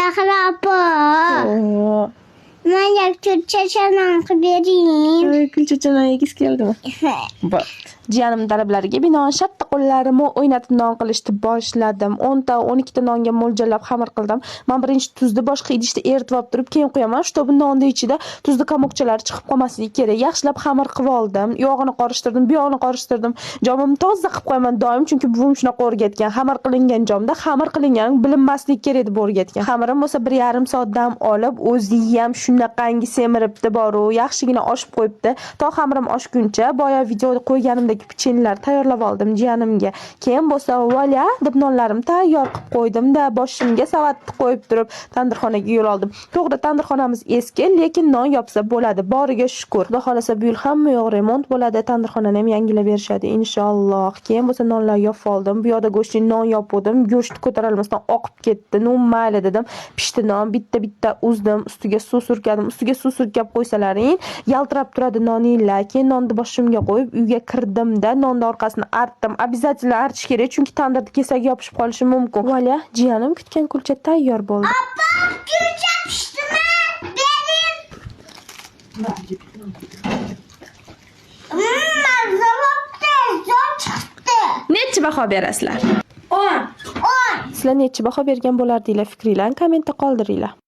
Zahra Oo. ben kulchachadan vereyim. Kulchachani yegiz keldimi? Jiyanim talablariga binoan shartta qo'llarimni o'ynatib non qilishni boshladim. 10 ta 12 ta nonga mo'ljallab xamir qildim. Men birinchi tuzni boshqa idishda eritib olib turib, keyin qo'yaman. Shtobi nonni ichida tuzni komokchalari chiqib qolmasligi kerak. Yaxshilab xamir qilib oldim. Yog'ini qorishtirdim, bu yog'ini qorishtirdim. Jomimni toza qilib qo'yaman doim, chunki buvim shunaqa o'rgatgan. Xamir qilingan jomda xamir qilingan bilinmasligi kerak deb o'rgatgan. Xamirim bo'lsa 1,5 soat dam olib, o'zi ham shunaqangi semiribdi boru, yaxshigina oshib qo'yibdi. To xamirim oshguncha boya videoda qo'yganimdek pechenyelar tayyorlab oldim jiyanimga. Keyin bo'lsa vola deb nonlarimni tayyor qilib qo'ydim-da, boshimga savatni qo'yib turib tandirxonaga yo'l oldim. To'g'ri tandirxonamiz eski, lekin non yopsa bo'ladi. Boriga shukr. Xudo xolasa bu yil hamma yo'q remont bo'ladi, tandirxonani ham yangilab berishadi inshaalloh. Keyin bo'lsa nonlar yopib oldim. Bu yoqda go'shtli non yopdim. Go'sht ko'tarolmasdan oqib ketdi. No mayli dedim. Pishdi non, bitta uzdim, ustiga suv surkadim. Ustiga suv surkab qo'ysalaring, yaltirab turadi noninglar. Keyin nonni boshimga qo'yib uyga kirdim-da, nonni orqasini artdim. Обязательно artish kerak, chunki tandirda kesak yopishib qolishi mumkin. Vola, jiyanim kutgan kulcha tayyor bo'ldi. Appa kulcha pishdimi? Benim. Mazza bo'pti, zo'r chiqdi. Necha baho berasizlar? 10. Sizlar necha baho bergan bo'lardinglar? Fikringlarni kommentda qoldiringlar.